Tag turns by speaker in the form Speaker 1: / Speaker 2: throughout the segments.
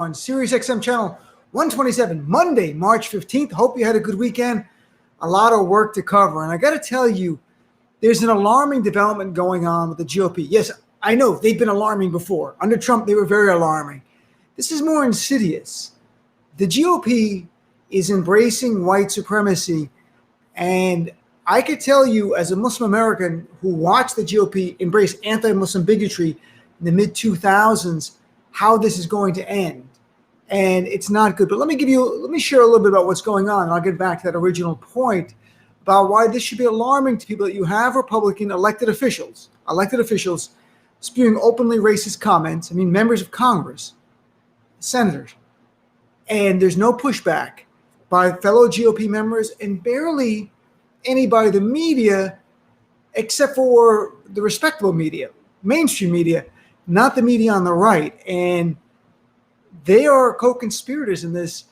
Speaker 1: on Sirius XM channel 127, Monday, March 15th. Hope you had a good weekend. A lot of work to cover. And I got to tell you, there's an alarming development going on with the GOP. Yes, I know they've been alarming before. Under Trump, they were very alarming. This is more insidious. The GOP is embracing white supremacy. And I could tell you, as a Muslim American who watched the GOP embrace anti-Muslim bigotry in the mid-2000s, how this is going to end. And it's not good. But let me share a little bit about what's going on. And I'll get back to that original point about why this should be alarming to people, that you have Republican elected officials spewing openly racist comments. I mean, members of Congress, senators, and there's no pushback by fellow GOP members and barely anybody in the media, except for the respectable media, mainstream media, not the media on the right. And they are co-conspirators in this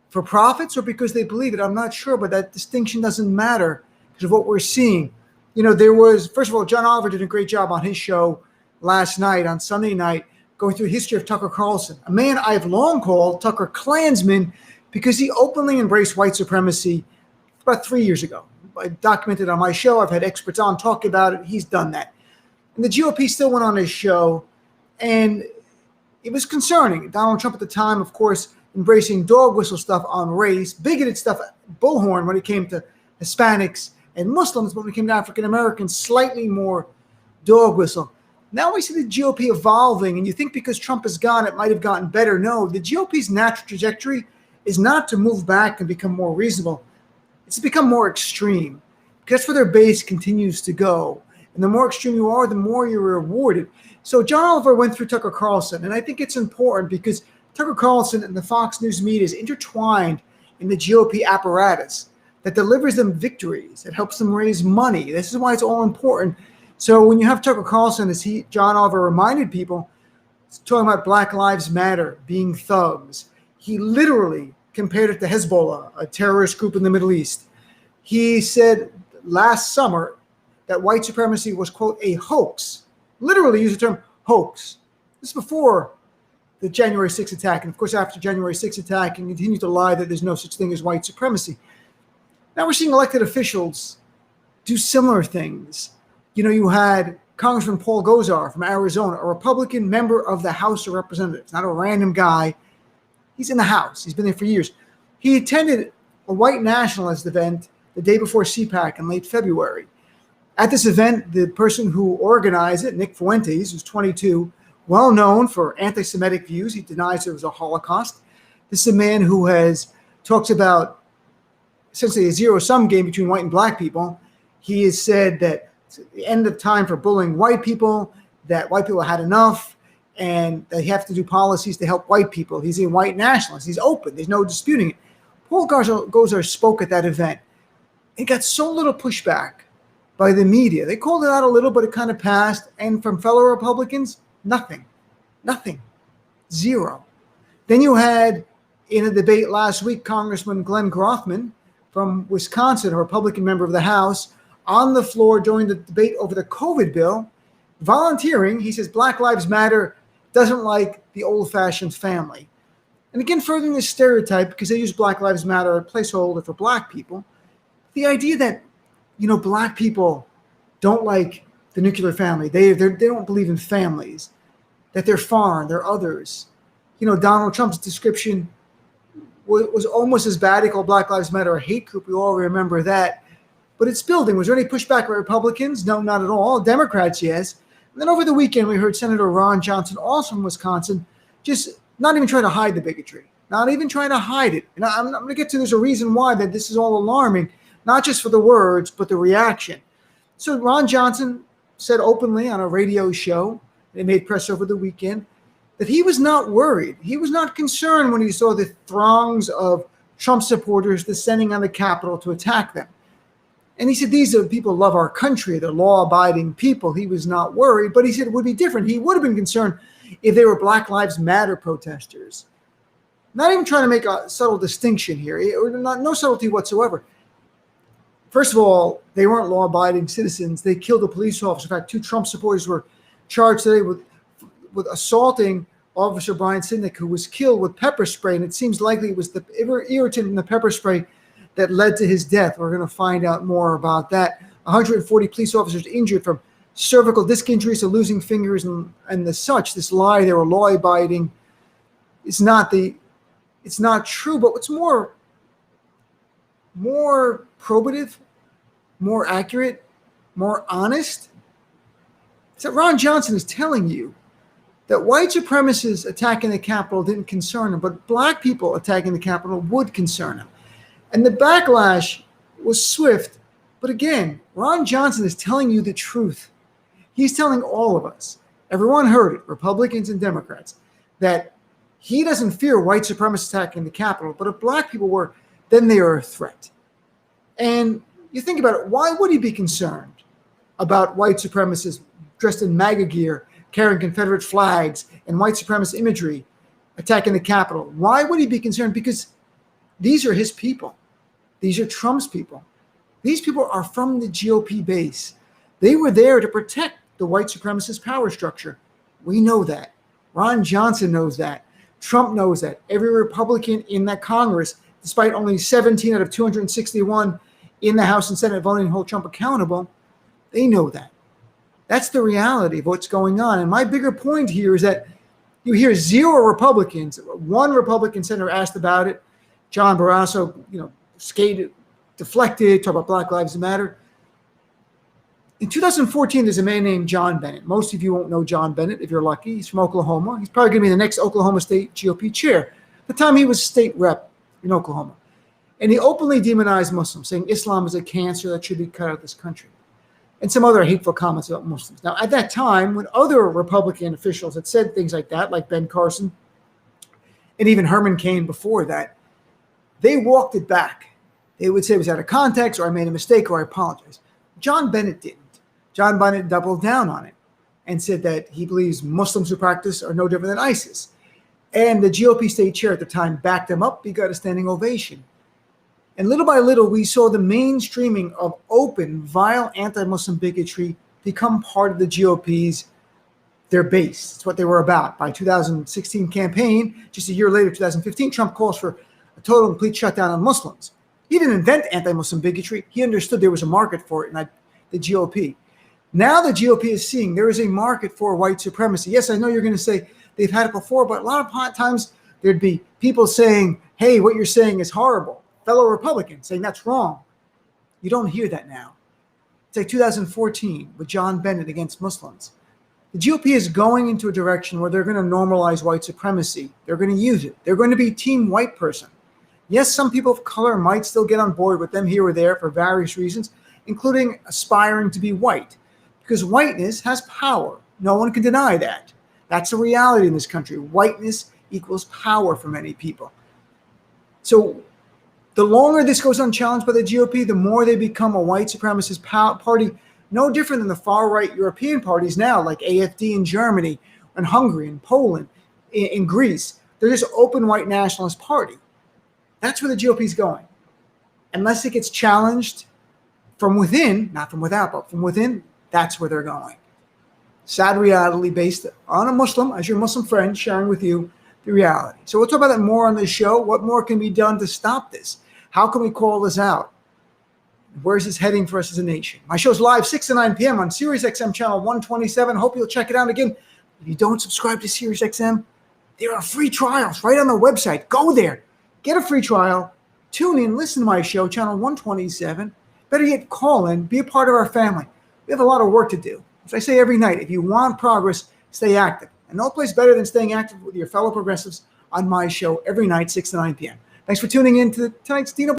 Speaker 1: for profits or because they believe it. I'm not sure, but that distinction doesn't matter because of what we're seeing. You know, there was, first of all, John Oliver did a great job on his show last night, on Sunday night, going through the history of Tucker Carlson, a man I've long called Tucker Klansman because he openly embraced white supremacy about 3 years ago. I documented on my show. I've had experts on talk about it. He's done that. And the GOP still went on his show, and it was concerning. Donald Trump at the time, of course, embracing dog whistle stuff on race, bigoted stuff, bullhorn when it came to Hispanics and Muslims, but when it came to African Americans, slightly more dog whistle. Now we see the GOP evolving, and you think because Trump is gone, it might have gotten better. No, the GOP's natural trajectory is not to move back and become more reasonable. It's to become more extreme, because that's where their base continues to go. And the more extreme you are, the more you're rewarded. So John Oliver went through Tucker Carlson, and I think it's important because Tucker Carlson and the Fox News media is intertwined in the GOP apparatus that delivers them victories, that helps them raise money. This is why it's all important. So when you have Tucker Carlson, as John Oliver reminded people, talking about Black Lives Matter being thugs, he literally compared it to Hezbollah, a terrorist group in the Middle East. He said last summer that white supremacy was, quote, a hoax. Literally used the term hoax. This is before the January 6th attack. And of course, after January 6th attack, and continued to lie that there's no such thing as white supremacy. Now we're seeing elected officials do similar things. You know, you had Congressman Paul Gosar from Arizona, a Republican member of the House of Representatives, not a random guy. He's in the House. He's been there for years. He attended a white nationalist event the day before CPAC in late February. At this event, the person who organized it, Nick Fuentes, who's 22, well known for anti-Semitic views. He denies there was a Holocaust. This is a man who talks about essentially a zero-sum game between white and black people. He has said that it's the end of time for bullying white people, that white people had enough, and they have to do policies to help white people. He's a white nationalist. He's open. There's no disputing it. Paul Gosar spoke at that event. It got so little pushback by the media. They called it out a little, but it kind of passed. And from fellow Republicans, nothing. Zero. Then you had, in a debate last week, Congressman Glenn Grothman from Wisconsin, a Republican member of the House, on the floor during the debate over the COVID bill, volunteering. He says Black Lives Matter doesn't like the old-fashioned family. And again, furthering this stereotype, because they use Black Lives Matter as a placeholder for black people, the idea that, you know, black people don't like the nuclear family. They don't believe in families, that they're foreign, they're others. You know, Donald Trump's description was almost as bad. He called Black Lives Matter a hate group. We all remember that. But it's building. Was there any pushback by Republicans? No, not at all. Democrats, yes. And then over the weekend, we heard Senator Ron Johnson, also from Wisconsin, just not even trying to hide the bigotry, not even trying to hide it. And I'm going to get to, there's a reason why that this is all alarming, not just for the words, but the reaction. So Ron Johnson said openly on a radio show, they made press over the weekend, that he was not worried. He was not concerned when he saw the throngs of Trump supporters descending on the Capitol to attack them. And he said, these are people who love our country. They're law-abiding people. He was not worried, but he said it would be different. He would have been concerned if they were Black Lives Matter protesters. Not even trying to make a subtle distinction here, or no subtlety whatsoever. First of all, they weren't law-abiding citizens. They killed a police officer. In fact, 2 Trump supporters were charged today with assaulting Officer Brian Sidnick, who was killed with pepper spray, and it seems likely it was the irritant in the pepper spray that led to his death. We're going to find out more about that. 140 police officers injured from cervical disc injuries to losing fingers and the such. This lie, they were law-abiding. It's not true, but what's more probative, more accurate, more honest, is that Ron Johnson is telling you that white supremacists attacking the Capitol didn't concern him, but black people attacking the Capitol would concern him. And the backlash was swift. But again, Ron Johnson is telling you the truth. He's telling all of us, everyone heard it, Republicans and Democrats, that he doesn't fear white supremacists attacking the Capitol, but if black people were, then they are a threat. And you think about it, why would he be concerned about white supremacists dressed in MAGA gear, carrying Confederate flags and white supremacist imagery attacking the Capitol? Why would he be concerned? Because these are his people. These are Trump's people. These people are from the GOP base. They were there to protect the white supremacist power structure. We know that. Ron Johnson knows that. Trump knows that. Every Republican in that Congress, despite only 17 out of 261 in the House and Senate voting to hold Trump accountable, they know that. That's the reality of what's going on. And my bigger point here is that you hear zero Republicans. One Republican senator asked about it. John Barrasso, skated, deflected, talked about Black Lives Matter. In 2014, there's a man named John Bennett. Most of you won't know John Bennett if you're lucky. He's from Oklahoma. He's probably going to be the next Oklahoma State GOP chair. At the time, he was state rep in Oklahoma. And he openly demonized Muslims, saying Islam is a cancer that should be cut out of this country, and some other hateful comments about Muslims. Now, at that time, when other Republican officials had said things like that, like Ben Carson and even Herman Cain before that, they walked it back. They would say it was out of context, or I made a mistake, or I apologize. John Bennett didn't. John Bennett doubled down on it and said that he believes Muslims who practice are no different than ISIS. And the GOP state chair at the time backed him up. He got a standing ovation. And little by little, we saw the mainstreaming of open, vile anti-Muslim bigotry become part of the GOP's, their base. It's what they were about. By 2016 campaign, just a year later, 2015, Trump calls for a total and complete shutdown on Muslims. He didn't invent anti-Muslim bigotry. He understood there was a market for it in the GOP. Now the GOP is seeing there is a market for white supremacy. Yes, I know you're going to say they've had it before, but a lot of times there'd be people saying, hey, what you're saying is horrible. Fellow Republicans saying that's wrong. You don't hear that now. It's like 2014 with John Bennett against Muslims. The GOP is going into a direction where they're going to normalize white supremacy. They're going to use it. They're going to be team white person. Yes, some people of color might still get on board with them here or there for various reasons, including aspiring to be white, because whiteness has power. No one can deny that. That's a reality in this country. Whiteness equals power for many people. So the longer this goes unchallenged by the GOP, the more they become a white supremacist party, no different than the far-right European parties now, like AfD in Germany and Hungary and Poland, in Greece. They're just open white nationalist party. That's where the GOP is going. Unless it gets challenged from within, not from without, but from within, that's where they're going. Sad reality based on a Muslim, as your Muslim friend, sharing with you the reality. So we'll talk about that more on this show. What more can be done to stop this? How can we call this out? Where's this heading for us as a nation? My show's live 6 to 9 p.m. on SiriusXM channel 127. Hope you'll check it out. Again, if you don't subscribe to SiriusXM, there are free trials right on the website. Go there. Get a free trial. Tune in. Listen to my show, channel 127. Better yet, call in. Be a part of our family. We have a lot of work to do. As I say every night, if you want progress, stay active. And no place better than staying active with your fellow progressives on my show every night, 6 to 9 p.m. Thanks for tuning in to tonight's Dino